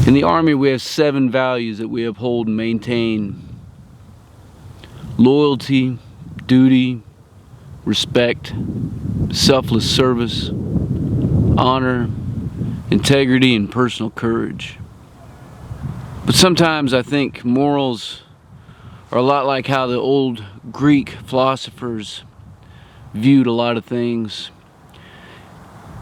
In the Army, we have 7 values that we uphold and maintain: loyalty, duty, respect, selfless service, honor, integrity, and personal courage. But sometimes I think morals are a lot like how the old Greek philosophers viewed a lot of things.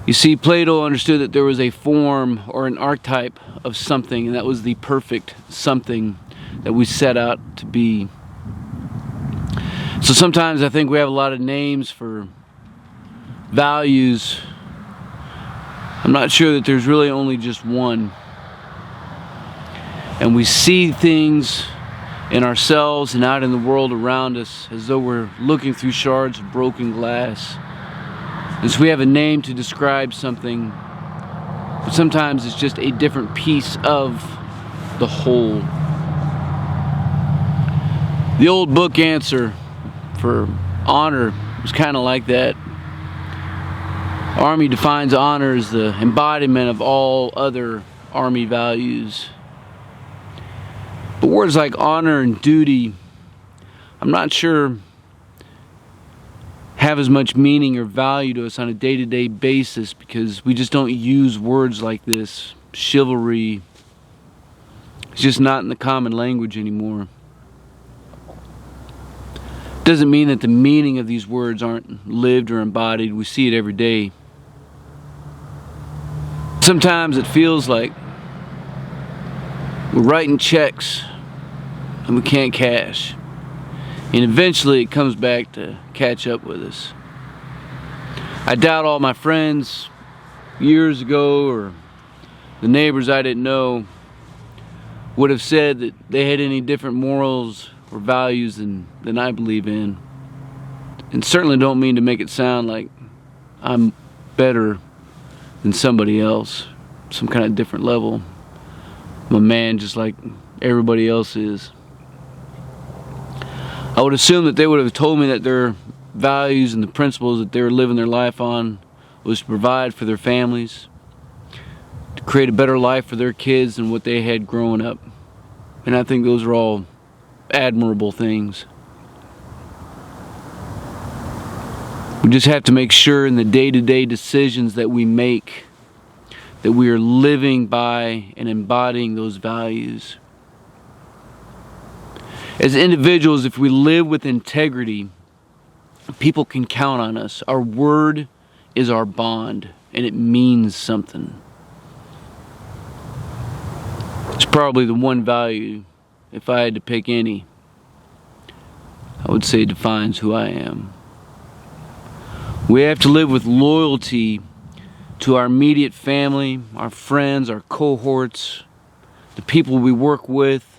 You see, Plato understood that there was a form or an archetype of something, and that was the perfect something that we set out to be. So sometimes I think we have a lot of names for values. I'm not sure that there's really only just one. And we see things in ourselves and out in the world around us as though we're looking through shards of broken glass. And so we have a name to describe something, but sometimes it's just a different piece of the whole. The old book answer for honor was kind of like that. Army defines honor as the embodiment of all other Army values. But words like honor and duty, I'm not sure have as much meaning or value to us on a day-to-day basis, because we just don't use words like this. Chivalry, it's just not in the common language anymore. Doesn't mean that the meaning of these words aren't lived or embodied. We see it every day. Sometimes it feels like we're writing checks and we can't cash. And eventually it comes back to catch up with us. I doubt all my friends years ago, or the neighbors I didn't know, would have said that they had any different morals or values than I believe in. And certainly don't mean to make it sound like I'm better than somebody else, some kind of different level. I'm a man just like everybody else is. I would assume that they would have told me that their values and the principles that they were living their life on was to provide for their families, to create a better life for their kids than what they had growing up. And I think those are all admirable things. We just have to make sure in the day-to-day decisions that we make that we are living by and embodying those values. As individuals, if we live with integrity, people can count on us. Our word is our bond, and it means something. It's probably the one value, if I had to pick any, I would say it defines who I am. We have to live with loyalty to our immediate family, our friends, our cohorts, the people we work with,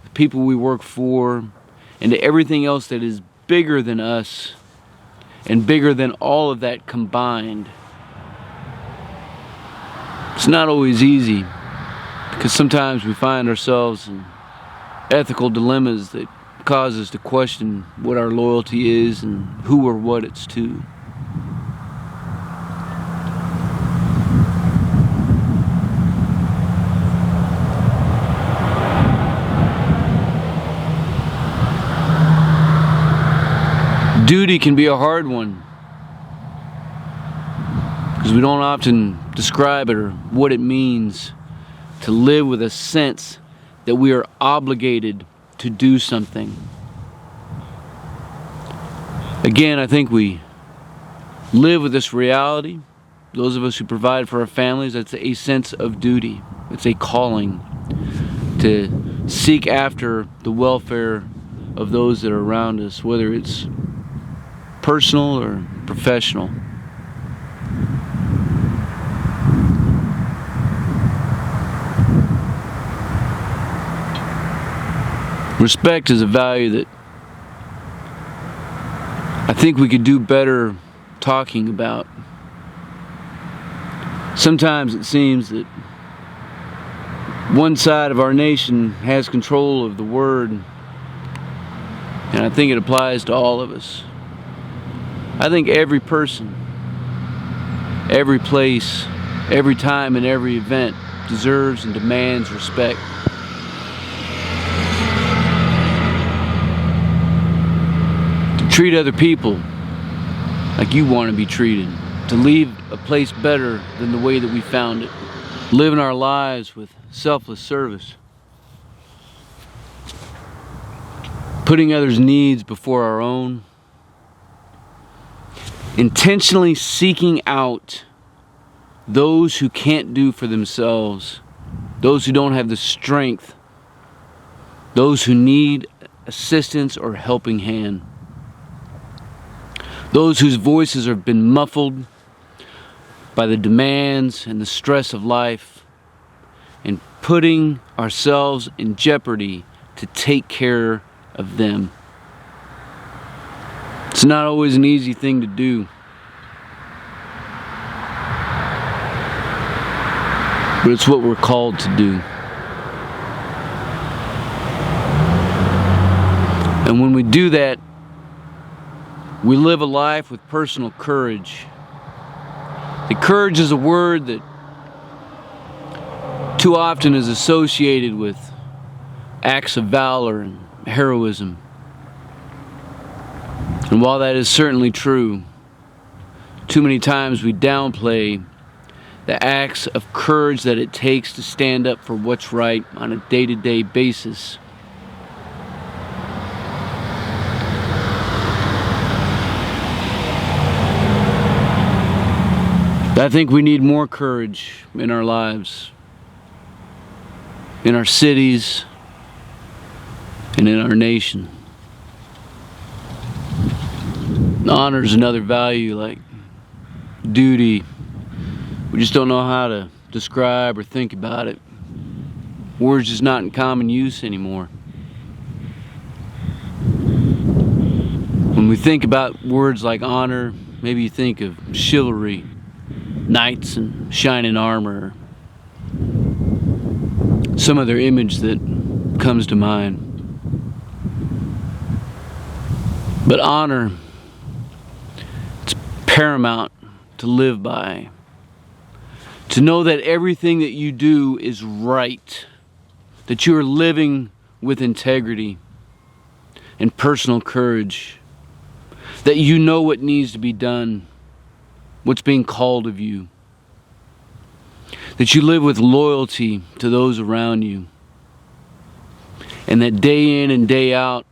the people we work for, and to everything else that is bigger than us and bigger than all of that combined. It's not always easy, because sometimes we find ourselves in ethical dilemmas that cause us to question what our loyalty is and who or what it's to. Duty can be a hard one, because we don't often describe it or what it means to live with a sense that we are obligated to do something. Again, I think we live with this reality. Those of us who provide for our families, that's a sense of duty. It's a calling to seek after the welfare of those that are around us, whether it's personal or professional. Respect is a value that I think we could do better talking about. Sometimes it seems that one side of our nation has control of the word, and I think it applies to all of us. I think every person, every place, every time, and every event deserves and demands respect. To treat other people like you want to be treated. To leave a place better than the way that we found it. Living our lives with selfless service. Putting others' needs before our own. Intentionally seeking out those who can't do for themselves. Those who don't have the strength. Those who need assistance or helping hand. Those whose voices have been muffled by the demands and the stress of life, and putting ourselves in jeopardy to take care of them. It's not always an easy thing to do. But it's what we're called to do. And when we do that, we live a life with personal courage. The courage is a word that too often is associated with acts of valor and heroism. And while that is certainly true, too many times we downplay the acts of courage that it takes to stand up for what's right on a day-to-day basis. I think we need more courage in our lives, in our cities, and in our nation. Honor is another value like duty. We just don't know how to describe or think about it. Words just not in common use anymore. When we think about words like honor, maybe you think of chivalry, knights in shining armor, some other image that comes to mind. But honor, it's paramount to live by. To know that everything that you do is right, that you are living with integrity and personal courage, that you know what needs to be done, what's being called of you, that you live with loyalty to those around you, and that day in and day out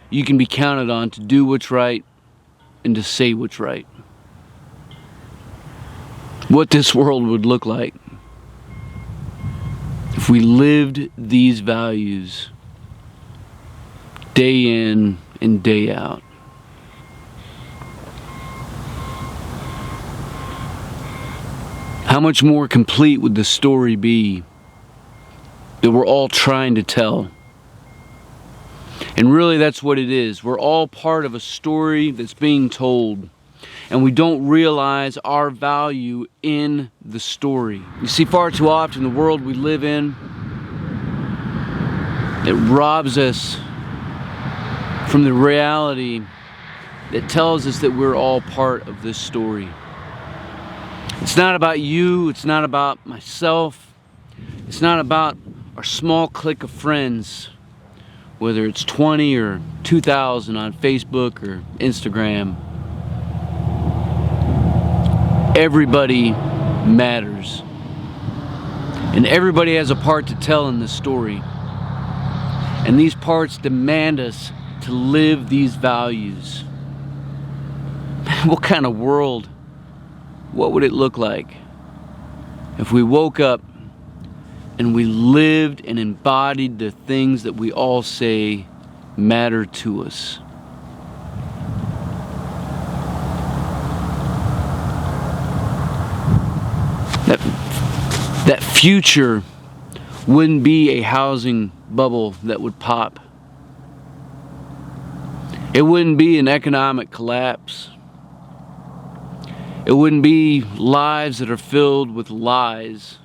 you can be counted on to do what's right and to say what's right. What this world would look like if we lived these values day in and day out. How much more complete would the story be that we're all trying to tell? And really that's what it is. We're all part of a story that's being told, and we don't realize our value in the story. You see, far too often the world we live in, it robs us from the reality that tells us that we're all part of this story. It's not about you, it's not about myself, it's not about our small clique of friends, whether it's 20 or 2,000 on Facebook or Instagram. Everybody matters. And everybody has a part to tell in this story. And these parts demand us to live these values. What kind of world, what would it look like if we woke up and we lived and embodied the things that we all say matter to us? That future wouldn't be a housing bubble that would pop. It wouldn't be an economic collapse. It wouldn't be lives that are filled with lies.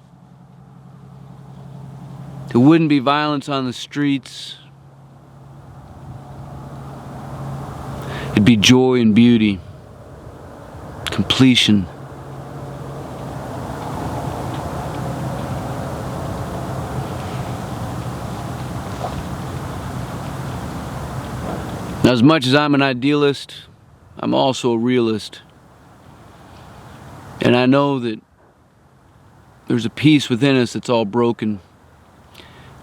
It wouldn't be violence on the streets. It'd be joy and beauty, completion. Now, as much as I'm an idealist, I'm also a realist. And I know that there's a piece within us that's all broken.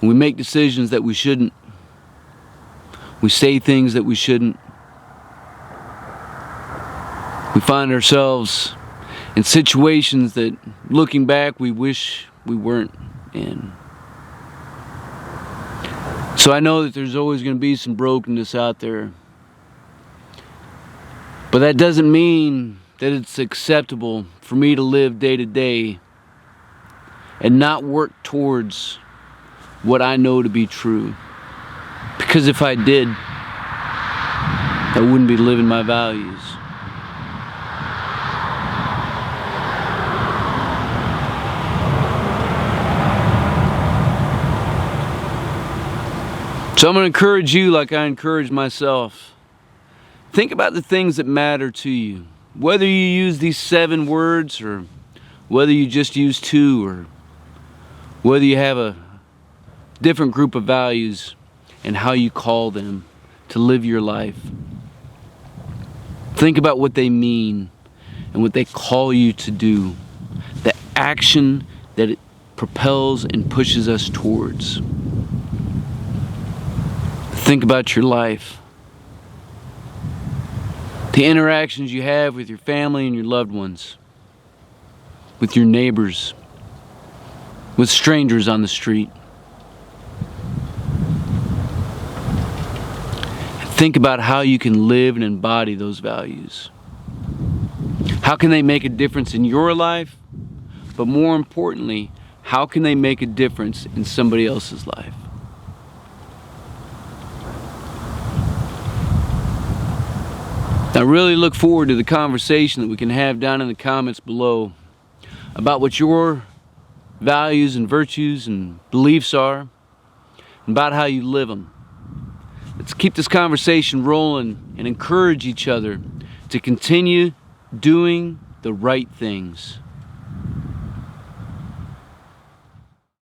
And we make decisions that we shouldn't. We say things that we shouldn't. We find ourselves in situations that, looking back, we wish we weren't in. So I know that there's always going to be some brokenness out there. But that doesn't mean that it's acceptable for me to live day to day and not work towards what I know to be true. Because if I did, I wouldn't be living my values. So I'm going to encourage you like I encourage myself. Think about the things that matter to you. Whether you use these 7 words or whether you just use 2 or whether you have a different group of values and how you call them to live your life. Think about what they mean and what they call you to do. The action that it propels and pushes us towards. Think about your life. The interactions you have with your family and your loved ones. With your neighbors. With strangers on the street. Think about how you can live and embody those values. How can they make a difference in your life? But more importantly, how can they make a difference in somebody else's life? I really look forward to the conversation that we can have down in the comments below about what your values and virtues and beliefs are, and about how you live them. Let's keep this conversation rolling and encourage each other to continue doing the right things.